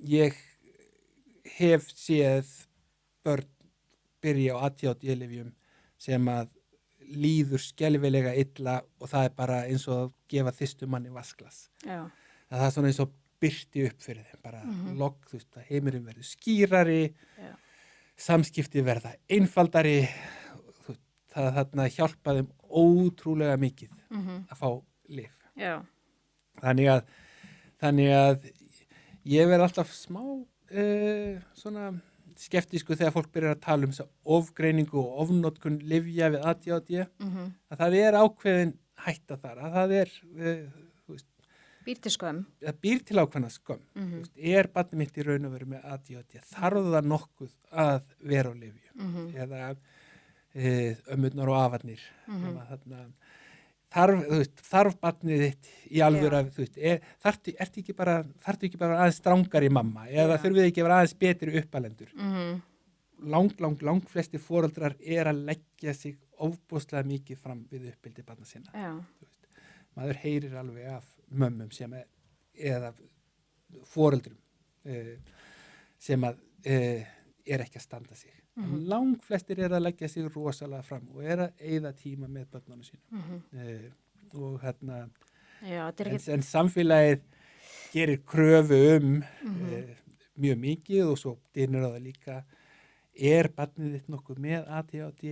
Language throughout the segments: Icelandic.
ég hef séð börn byrja á ADHD-lyfjum sem að líður skelfilega illa og það bara eins og að gefa þyrstum manni vasklas. Já. Það er svona eins og birti upp fyrir þeim, bara logg, þú veist, að heimurinn verður skýrari, samskipti verða einfaldari, það þarna hjálpa þeim ótrúlega mikið að fá lyf. Já. Þannig að ég verð alltaf smá svona skeptísku þegar fólk byrjar að tala þessa ofgreiningu og ofnotkun lyfja við ADHD, að það ákveðin hætta þar, að það býr til skömm. Það býr til ákveðna skömm. Barnið mitt í raun og veru með ADHD, þarf það nokkuð að vera á lyfjum, eða ömmurnar og afarnir. Þarf barnið þitt í alvöru að, þarftu ekki bara aðeins strangari mamma, eða þurfið ekki að vera aðeins betri uppalendur. Lang flestir foreldrar að leggja sig ofboðslega mikið fram við uppeldi barna sinna. Maður heyrir alveg af mömmum eða foreldrum sem að ekki að standa sig. Lang flestir að leggja sig rosalega fram og að eyða tíma með börnunum sínum. Og en samfélagið gerir kröfu mjög mikið og svo dynur á það líka, barnið þitt nokkuð með ADHD,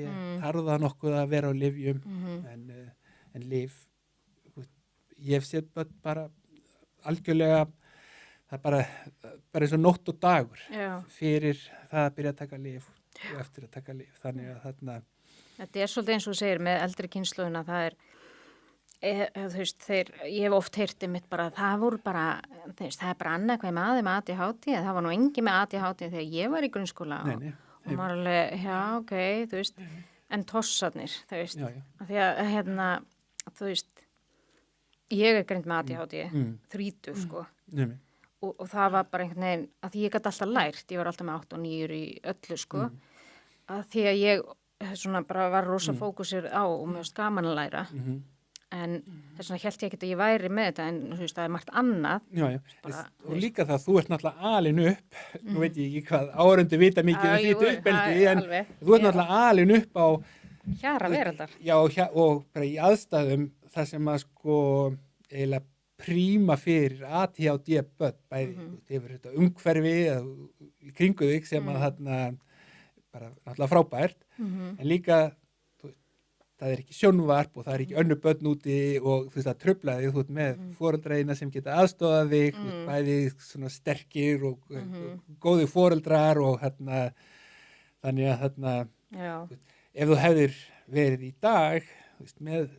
þarf það nokkuð að vera á lyfjum, en lyf, ég hef séð börn bara algjörlega, það bara eins og nótt og dagur fyrir það að byrja að taka lyf og eftir að taka lyf. Þannig að þetta svolítið eins og þú segir með eldri kynslóðina, það ég hef oft heyrt mitt bara, það voru bara, það bara annað hvað með aðeim ADHD, það var nú engi með ADHD þegar ég var í grunnskóla og maður alveg, já, ok, en tossarnir, því að, ég greind með ADHD, 30, sko. Og það var bara einhvern veginn, að því ég gæti alltaf lært, ég var alltaf með 8 og 9 í öllu, sko, að því að ég svona bara var rosa fókusir á og mér varst gaman að læra, en þess vegna hélt ég ekki að ég væri með þetta, en þú veist, það margt annað. Og líka það, þú ert náttúrulega alin upp, nú veit ég ekki hvað áhorfendur vita mikið þitt uppeldi, en þú ert náttúrulega alin upp á hjara veraldar. Já, og bara í aðstæðum þar sem að sko eiginlega príma fyrir ADHD börn, bæði yfir þetta umhverfi í kringu þig sem að þarna bara náttúrulega frábært, en líka það ekki sjónvarp og það ekki önnur börn úti og þú veist það trufla þig, þú ert með foreldræðina sem geta aðstofað þig, bæði svona sterkir og góði foreldrar og þannig að ef þú hefðir verið í dag með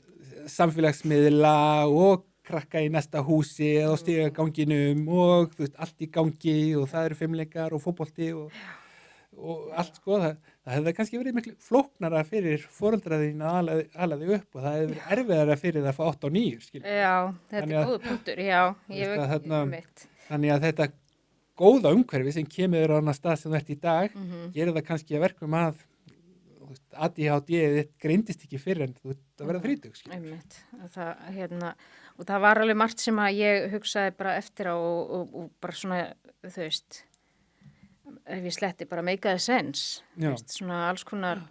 samfélagsmiðla og krakka í næsta húsi eða á stigaganginum og þú veist, allt í gangi og það eru fimleikar og fótbolti og allt sko, það hefði kannski verið miklu flóknara fyrir foreldraðin að ala þig upp og það hefði verið erfiðara fyrir það að fá 8 og 9, skilur. Já, þetta er góður punktur, já, ég veit mitt. Þannig að þetta góða umhverfi sem kemur á annar stað sem þú ert í dag, gerir það kannski að verkum að ADHD greindist ekki fyrir en þú ert að vera 30, skilur. Og það var alveg margt sem að ég hugsaði bara eftir á og bara svona, þú veist, ef ég sletti bara make a sense, svona alls konar,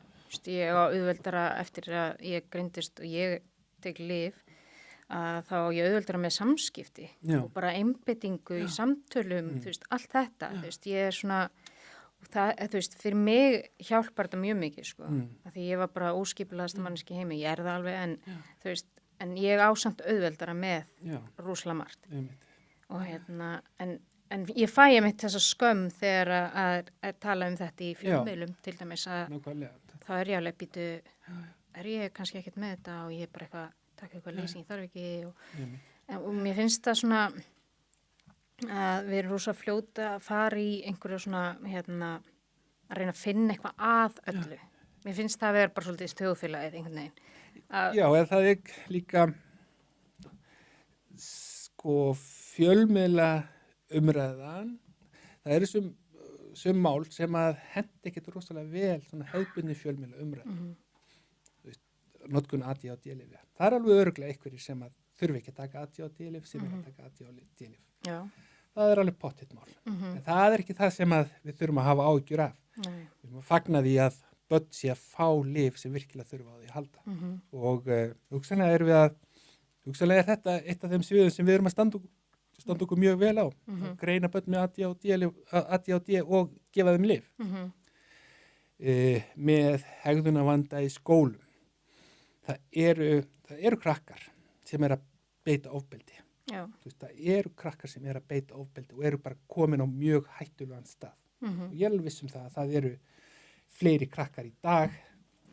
ég á auðveldara eftir að ég greindist og ég tek lyf, að þá ég auðveldara með samskipti og bara einbeitingu í samtölum, þú veist, allt þetta, þú veist, ég svona, það, þú veist, fyrir mig hjálpar þetta mjög mikið, sko, að því ég var bara óskipulegasta manneski heimi, ég það alveg, en þú veist, en ég ásamt auðveldara með rosalega margt. Og en ég fæ mitt þessa skömm þegar að tala um þetta í fjölmiðlum, til dæmis að þá ég alveg býtu, ég kannski ekkert með þetta og ég bara eitthvað, taka eitthvað leysing, þarf ekki og mér finnst það svona að við erum rosa fljóta að fara í einhverju svona, að reyna að finna eitthvað að öllu. Mér finnst það að vera bara svolítið þjóðfélagið einhvern veginn. Já, eða það líka sko fjölmiðla umræðan, það eru sum mál sem að hendi ekkert rosalega vel svona hefðbundni fjölmiðla umræðan. Notkun ADHD-lyfja. Það alveg örugglega einhverjir sem að þurfi ekki að taka ADHD-lyf sem ekki að taka ADHD-lyf. það er alveg pottitt mál. En það er ekki það sem að við þurfum að hafa áhyggjur af. Nei. Við þurfum að fagna því að börn sé að fá lyf sem virkilega þurfa á því að halda. Og hugsanlega er þetta eitt af þeim sviðum sem við erum að standa okkur mjög vel á. Að greina börn með ADHD og gefa þeim lyf. Með hegðunarvanda í skólum. Það eru krakkar sem er að beita ofbeldi. Það eru krakkar sem er að beita ofbeldi og eru bara komin á mjög hættulegan stað. Og ég er alveg viss það að það eru fleiri krakkar í dag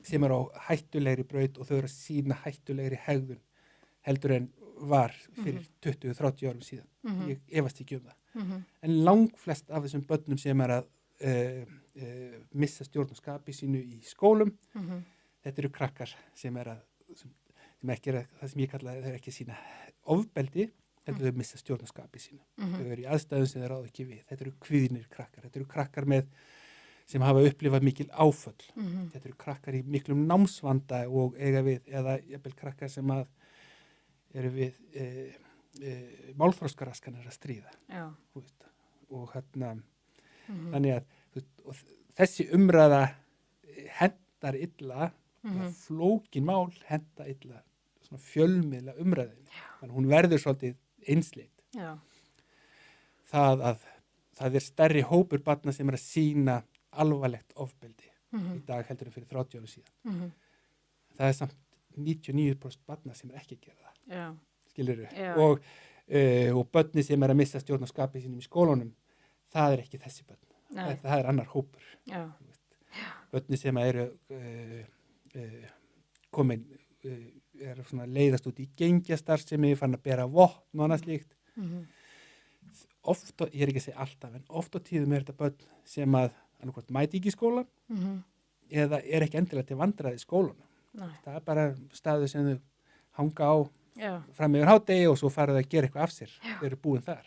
sem eru á hættulegri braut og þau eru að sýna hættulegri hegðun heldur en var fyrir 20-30 árum síðan. Ég efast ekki það. En langflest af þessum börnum sem er að missa stjórn og skapi sínu í skólum, þetta eru krakkar sem er ekki það sem ég kalla þau ekki sína ofbeldi, heldur þau missa stjórn og skapi sínu. Þau eru í aðstæðum sem þau ráða ekki við. Þetta eru kvíðnir krakkar. Þetta eru krakkar sem hafa upplifað mikil áföll. Þetta eru krakkar í miklum námsvanda og eiga við, eða jafnvel krakkar sem eru við málþroskaraskanir að stríða. Og þannig að þessi umræða hendar illa, flókin mál henda illa svona fjölmiðla umræðin. Þannig hún verður svolítið einsleit. Það er stærri hópur barna sem er að sýna alvarlegt ofbeldi í dag heldur en fyrir 30 árum síðan. Það er samt 99% barna sem er ekki að gera það. Skilurðu? Og börni sem er að missa stjórn og skapi sínum í skólunum, það er ekki þessi börn. Það er annar hópur. Börni sem eru komin er svona leiðast út í gengjastarfsemi, fann að bera vopn og annað slíkt. Oft, ég er ekki að segja alltaf, en oft á tíðum er þetta börn sem að annarkvort mæti ekki í skólan eða er ekki endilega til vandræði í skólanum. Það er bara staðu sem þau hanga á fram yfir hádegi og svo fara þau að gera eitthvað af sér. Þau eru búin þar.